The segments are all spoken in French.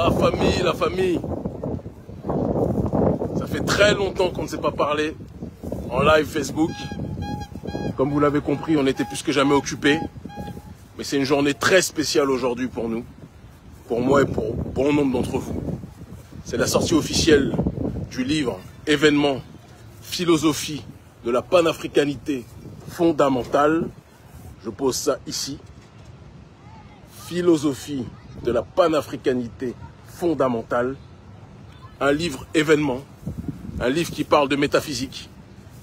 La famille. Ça fait très longtemps qu'on ne s'est pas parlé en live Facebook. Comme vous l'avez compris, on était plus que jamais occupés. Mais c'est une journée très spéciale aujourd'hui pour nous, pour moi et pour bon nombre d'entre vous. C'est la sortie officielle du livre Événements, philosophie de la panafricanité fondamentale. Je pose ça ici. Philosophie de la panafricanité fondamentale. Un livre événement, un livre qui parle de métaphysique,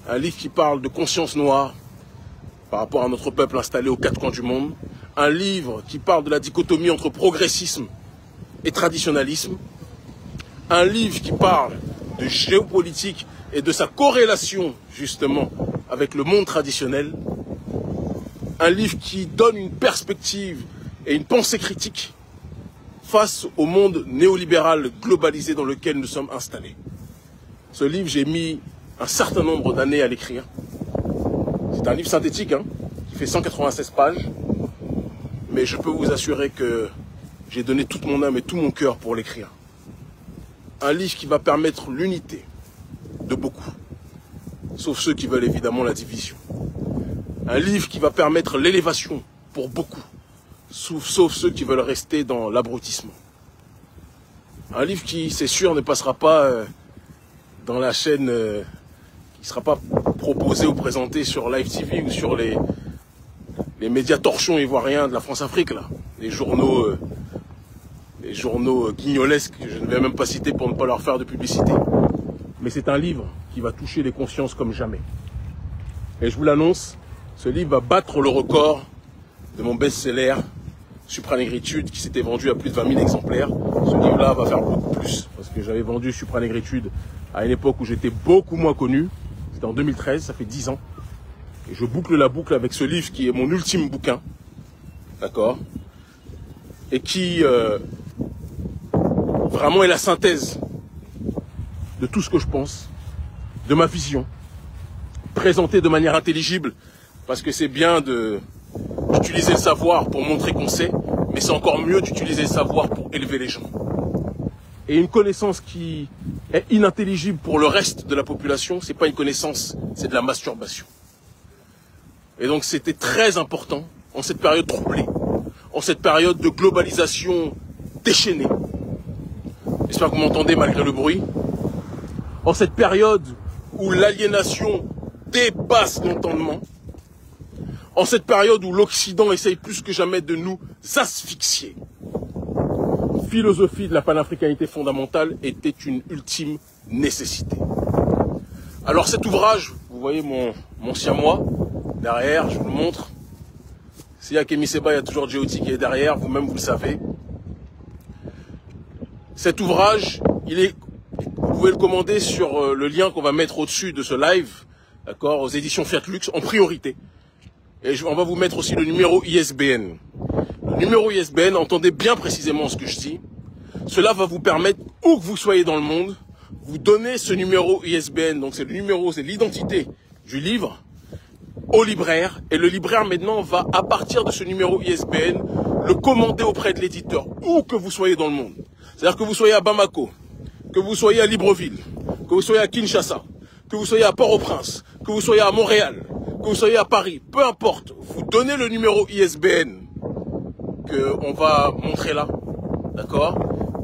un livre qui parle de conscience noire par rapport à notre peuple installé aux quatre coins du monde, un livre qui parle de la dichotomie entre progressisme et traditionnalisme, un livre qui parle de géopolitique et de sa corrélation justement avec le monde traditionnel, un livre qui donne une perspective et une pensée critique face au monde néolibéral globalisé dans lequel nous sommes installés. Ce livre, j'ai mis un certain nombre d'années à l'écrire. C'est un livre synthétique, qui fait 196 pages, mais je peux vous assurer que j'ai donné toute mon âme et tout mon cœur pour l'écrire. Un livre qui va permettre l'unité de beaucoup, sauf ceux qui veulent évidemment la division. Un livre qui va permettre l'élévation pour beaucoup, sauf ceux qui veulent rester dans l'abrutissement. Un livre qui, c'est sûr, ne passera pas dans la chaîne, qui ne sera pas proposé ou présenté sur Live TV ou sur les médias torchons ivoiriens de la France-Afrique, là. Les journaux guignolesques que je ne vais même pas citer pour ne pas leur faire de publicité. Mais c'est un livre qui va toucher les consciences comme jamais. Et je vous l'annonce, ce livre va battre le record de mon best-seller Supranégritude qui s'était vendu à plus de 20 000 exemplaires. Ce livre-là va faire beaucoup plus parce que j'avais vendu Supranégritude à une époque où j'étais beaucoup moins connu. C'était en 2013, ça fait 10 ans. Et je boucle la boucle avec ce livre qui est mon ultime bouquin. D'accord? Et qui vraiment est la synthèse de tout ce que je pense, de ma vision, présentée de manière intelligible, parce que c'est bien d'utiliser le savoir pour montrer qu'on sait, mais c'est encore mieux d'utiliser le savoir pour élever les gens. Et une connaissance qui est inintelligible pour le reste de la population, c'est pas une connaissance, c'est de la masturbation. Et donc c'était très important, en cette période troublée, en cette période de globalisation déchaînée, j'espère que vous m'entendez malgré le bruit, en cette période où l'aliénation dépasse l'entendement, en cette période où l'Occident essaye plus que jamais de nous asphyxier, philosophie de la panafricanité fondamentale était une ultime nécessité. Alors cet ouvrage, vous voyez mon siamois, derrière, je vous le montre. S'il y a Kémy Seba, il y a toujours Djéoti qui est derrière, vous-même vous le savez. Cet ouvrage, vous pouvez le commander sur le lien qu'on va mettre au-dessus de ce live, d'accord, aux éditions Fiat Lux, en priorité. Et on va vous mettre aussi le numéro ISBN. Le numéro ISBN, entendez bien précisément ce que je dis. Cela va vous permettre, où que vous soyez dans le monde, vous donnez ce numéro ISBN, donc c'est le numéro, c'est l'identité du livre, au libraire. Et le libraire maintenant va, à partir de ce numéro ISBN, le commander auprès de l'éditeur, où que vous soyez dans le monde. C'est-à-dire que vous soyez à Bamako, que vous soyez à Libreville, que vous soyez à Kinshasa, que vous soyez à Port-au-Prince, que vous soyez à Montréal, que vous soyez à Paris, peu importe, vous donnez le numéro ISBN qu'on va montrer là, d'accord?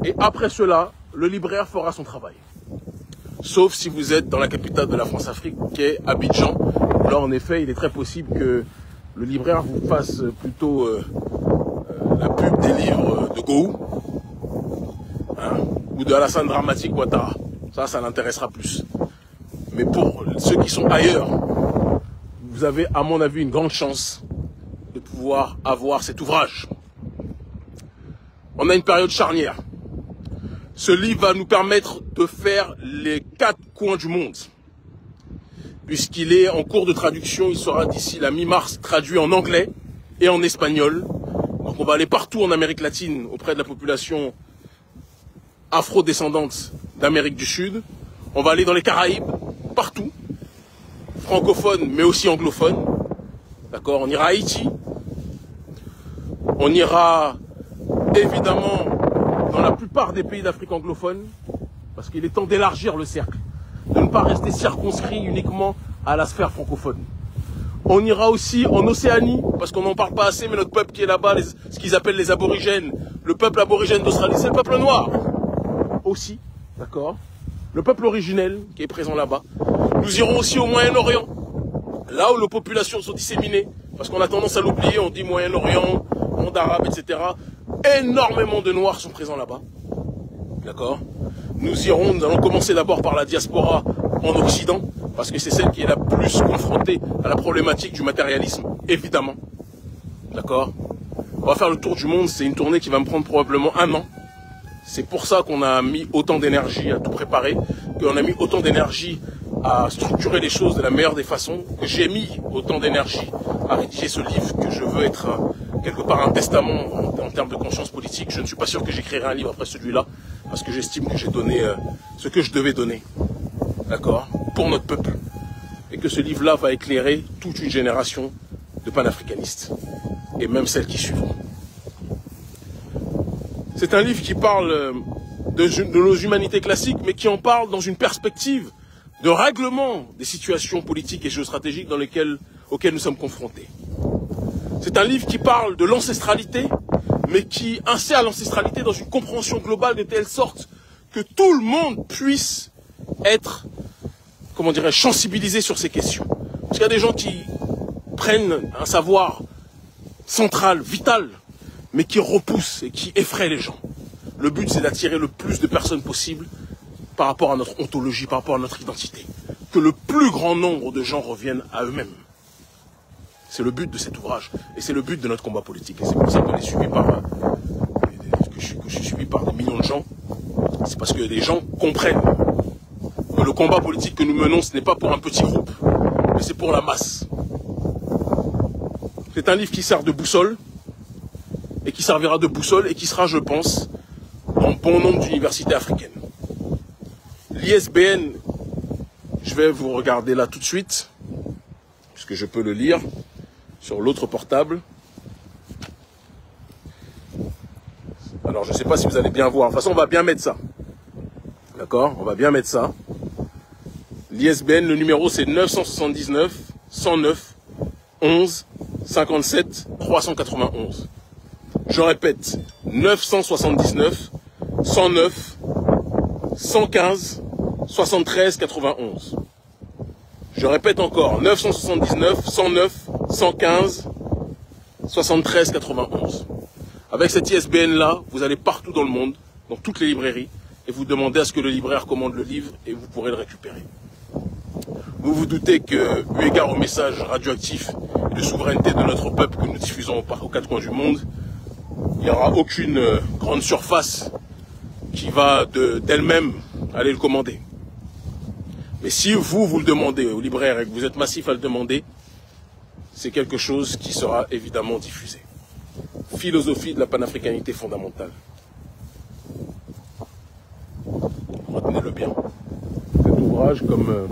Et après cela, le libraire fera son travail. Sauf si vous êtes dans la capitale de la France-Afrique, qui est Abidjan. Là, en effet, il est très possible que le libraire vous fasse plutôt la pub des livres de Gou, ou de Alassane Dramatique Ouattara. Ça l'intéressera plus. Mais pour ceux qui sont ailleurs, vous avez, à mon avis, une grande chance de pouvoir avoir cet ouvrage. On a une période charnière. Ce livre va nous permettre de faire les 4 coins du monde. Puisqu'il est en cours de traduction, il sera d'ici la mi-mars traduit en anglais et en espagnol. Donc on va aller partout en Amérique latine auprès de la population afro-descendante d'Amérique du Sud. On va aller dans les Caraïbes, partout, francophones mais aussi anglophones. D'accord, on ira à Haïti. On ira évidemment dans la plupart des pays d'Afrique anglophone, parce qu'il est temps d'élargir le cercle, de ne pas rester circonscrit uniquement à la sphère francophone. On ira aussi en Océanie, parce qu'on n'en parle pas assez, mais notre peuple qui est là-bas, ce qu'ils appellent les aborigènes, le peuple aborigène d'Australie, c'est le peuple noir. Aussi, d'accord? Le peuple originel qui est présent là-bas. Nous irons aussi au Moyen-Orient, là où nos populations sont disséminées, parce qu'on a tendance à l'oublier, on dit Moyen-Orient, monde arabe, etc. Énormément de Noirs sont présents là-bas, d'accord? Nous allons commencer d'abord par la diaspora en Occident, parce que c'est celle qui est la plus confrontée à la problématique du matérialisme, évidemment, d'accord? On va faire le tour du monde, c'est une tournée qui va me prendre probablement 1 an. C'est pour ça qu'on a mis autant d'énergie à tout préparer, qu'on a mis autant d'énergie à structurer les choses de la meilleure des façons, que j'ai mis autant d'énergie à rédiger ce livre, que je veux être quelque part un testament en termes de conscience politique. Je ne suis pas sûr que j'écrirai un livre après celui-là, parce que j'estime que j'ai donné ce que je devais donner, d'accord, pour notre peuple. Et que ce livre-là va éclairer toute une génération de panafricanistes, et même celles qui suivront. C'est un livre qui parle de nos humanités classiques, mais qui en parle dans une perspective de règlement des situations politiques et géostratégiques auxquelles nous sommes confrontés. C'est un livre qui parle de l'ancestralité, mais qui insère l'ancestralité dans une compréhension globale de telle sorte que tout le monde puisse être, comment dirais-je, sensibilisé sur ces questions. Parce qu'il y a des gens qui prennent un savoir central, vital, mais qui repousse et qui effraie les gens. Le but, c'est d'attirer le plus de personnes possible par rapport à notre ontologie, par rapport à notre identité. Que le plus grand nombre de gens reviennent à eux-mêmes. C'est le but de cet ouvrage. Et c'est le but de notre combat politique. Et c'est pour ça qu'on est suivi par, que je suis suivi par des millions de gens. C'est parce que les gens comprennent que le combat politique que nous menons, ce n'est pas pour un petit groupe, mais c'est pour la masse. C'est un livre qui sert de boussole, et qui servira de boussole, et qui sera, je pense, dans bon nombre d'universités africaines. L'ISBN, je vais vous regarder là tout de suite, puisque je peux le lire sur l'autre portable. Alors, je ne sais pas si vous allez bien voir. De toute façon, on va bien mettre ça. D'accord? On va bien mettre ça. L'ISBN, le numéro, c'est 979 109 11 57 391. Je répète, 979 109 115 73 91. Je répète encore, 979 109 115 73 91. Avec cet ISBN-là, vous allez partout dans le monde, dans toutes les librairies, et vous demandez à ce que le libraire commande le livre, et vous pourrez le récupérer. Vous vous doutez que, eu égard au message radioactif et de souveraineté de notre peuple que nous diffusons aux 4 coins du monde, il n'y aura aucune grande surface qui va d'elle-même aller le commander. Mais si vous le demandez au libraire et que vous êtes massif à le demander, c'est quelque chose qui sera évidemment diffusé. Philosophie de la panafricanité fondamentale. Retenez-le bien. Cet ouvrage, comme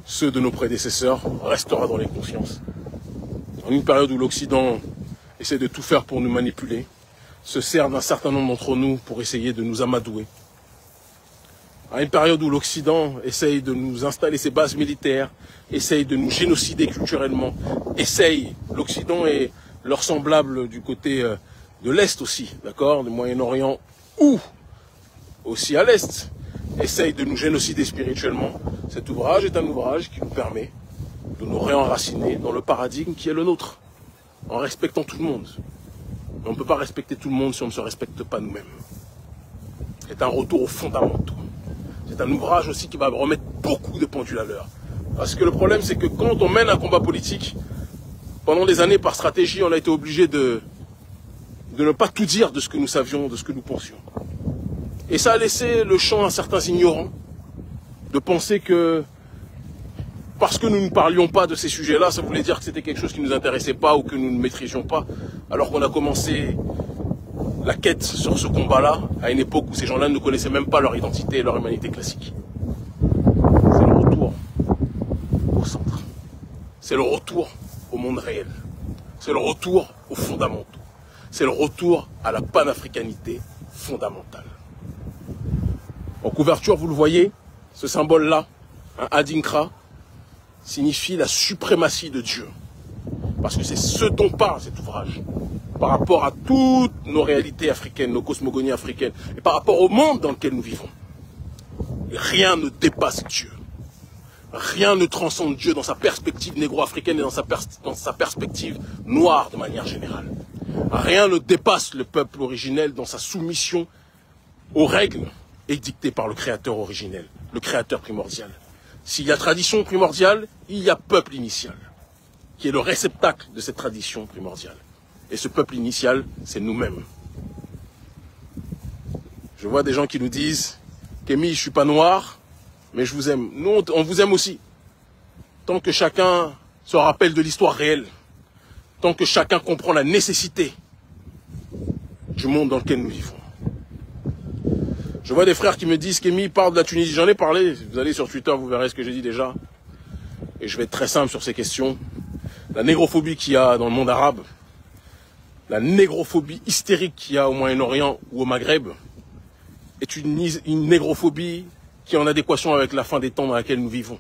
ceux de nos prédécesseurs, restera dans les consciences. En une période où l'Occident essaie de tout faire pour nous manipuler, se sert d'un certain nombre d'entre nous pour essayer de nous amadouer. À une période où l'Occident essaye de nous installer ses bases militaires, essaye de nous génocider culturellement, l'Occident et leurs semblables du côté de l'Est aussi, d'accord, du Moyen-Orient ou aussi à l'Est, essaye de nous génocider spirituellement. Cet ouvrage est un ouvrage qui nous permet de nous réenraciner dans le paradigme qui est le nôtre, en respectant tout le monde. On ne peut pas respecter tout le monde si on ne se respecte pas nous-mêmes. C'est un retour aux fondamentaux. C'est un ouvrage aussi qui va remettre beaucoup de pendules à l'heure. Parce que le problème, c'est que quand on mène un combat politique, pendant des années, par stratégie, on a été obligé de ne pas tout dire de ce que nous savions, de ce que nous pensions. Et ça a laissé le champ à certains ignorants de penser que parce que nous ne parlions pas de ces sujets-là, ça voulait dire que c'était quelque chose qui ne nous intéressait pas ou que nous ne maîtrisions pas, alors qu'on a commencé la quête sur ce combat-là à une époque où ces gens-là ne connaissaient même pas leur identité et leur humanité classique. C'est le retour au centre. C'est le retour au monde réel. C'est le retour aux fondamentaux. c'est le retour à la panafricanité fondamentale. En couverture, vous le voyez, ce symbole-là, un Adinkra, signifie la suprématie de Dieu. Parce que c'est ce dont parle cet ouvrage. Par rapport à toutes nos réalités africaines, nos cosmogonies africaines, et par rapport au monde dans lequel nous vivons. Rien ne dépasse Dieu. Rien ne transcende Dieu dans sa perspective négro-africaine et dans sa perspective noire de manière générale. Rien ne dépasse le peuple originel dans sa soumission aux règles édictées par le créateur originel, le créateur primordial. S'il y a tradition primordiale, il y a peuple initial, qui est le réceptacle de cette tradition primordiale. Et ce peuple initial, c'est nous-mêmes. Je vois des gens qui nous disent « Kémy, je ne suis pas noir, mais je vous aime. » Nous, on vous aime aussi. Tant que chacun se rappelle de l'histoire réelle, tant que chacun comprend la nécessité du monde dans lequel nous vivons. Je vois des frères qui me disent « Kémy, parle de la Tunisie. » J'en ai parlé. Vous allez sur Twitter, vous verrez ce que j'ai dit déjà. Et je vais être très simple sur ces questions. La négrophobie qu'il y a dans le monde arabe, la négrophobie hystérique qu'il y a au Moyen-Orient ou au Maghreb est une négrophobie qui est en adéquation avec la fin des temps dans laquelle nous vivons.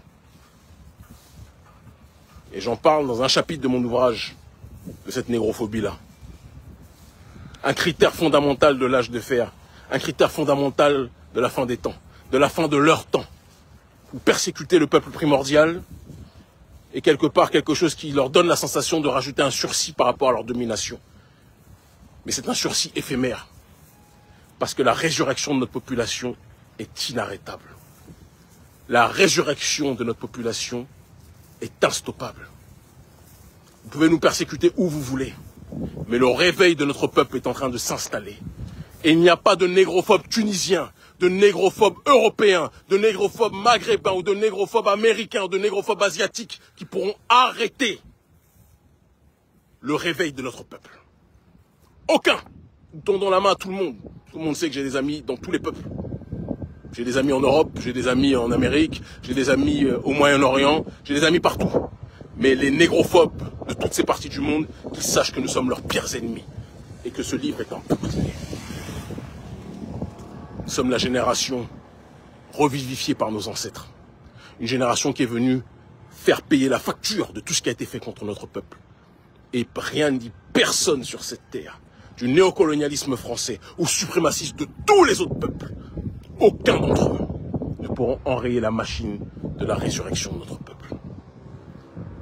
Et j'en parle dans un chapitre de mon ouvrage, de cette négrophobie-là. Un critère fondamental de l'âge de fer, un critère fondamental de la fin des temps, de la fin de leur temps, où persécuter le peuple primordial est quelque part quelque chose qui leur donne la sensation de rajouter un sursis par rapport à leur domination. Mais c'est un sursis éphémère, parce que la résurrection de notre population est inarrêtable. La résurrection de notre population est instoppable. Vous pouvez nous persécuter où vous voulez, mais le réveil de notre peuple est en train de s'installer. Et il n'y a pas de négrophobe tunisien, de négrophobe européen, de négrophobe maghrébin ou de négrophobe américain ou de négrophobe asiatique qui pourront arrêter le réveil de notre peuple. Aucun. Nous tendons la main à tout le monde. Tout le monde sait que j'ai des amis dans tous les peuples. J'ai des amis en Europe, j'ai des amis en Amérique, j'ai des amis au Moyen-Orient, j'ai des amis partout. Mais les négrophobes de toutes ces parties du monde, qu'ils sachent que nous sommes leurs pires ennemis et que ce livre est un bouclier. Nous sommes la génération revivifiée par nos ancêtres. Une génération qui est venue faire payer la facture de tout ce qui a été fait contre notre peuple. Et rien ni personne sur cette terre, du néocolonialisme français ou suprémaciste de tous les autres peuples, aucun d'entre eux ne pourront enrayer la machine de la résurrection de notre peuple.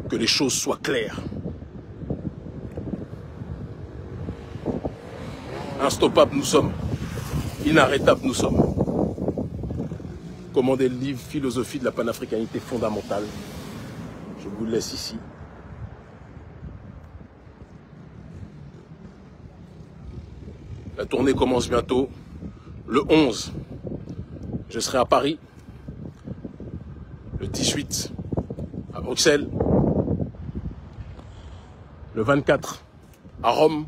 Que les choses soient claires. Instoppables nous sommes. Inarrêtables nous sommes. Commandez le livre Philosophie de la panafricanité fondamentale. Je vous le laisse ici. La tournée commence bientôt. Le 11, je serai à Paris. Le 18, à Bruxelles. Le 24, à Rome.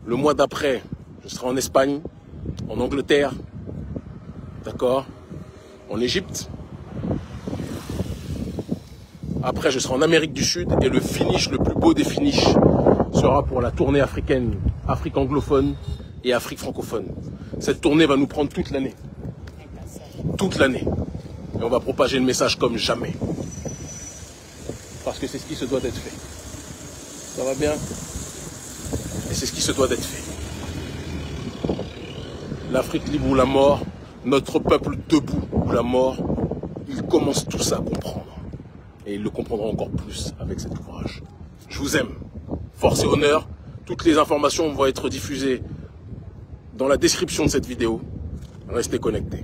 Le mois d'après, je serai en Espagne, en Angleterre, d'accord, en Égypte. Après, je serai en Amérique du Sud et le finish, le plus beau des finishes, sera pour la tournée africaine, Afrique anglophone et Afrique francophone. Cette tournée va nous prendre toute l'année. Toute l'année. Et on va propager le message comme jamais. Parce que c'est ce qui se doit d'être fait. Ça va bien? Et c'est ce qui se doit d'être fait. L'Afrique libre ou la mort, notre peuple debout ou la mort, ils commencent tous à comprendre. Et ils le comprendront encore plus avec cet ouvrage. Je vous aime. Force et honneur. Toutes les informations vont être diffusées dans la description de cette vidéo. Restez connectés.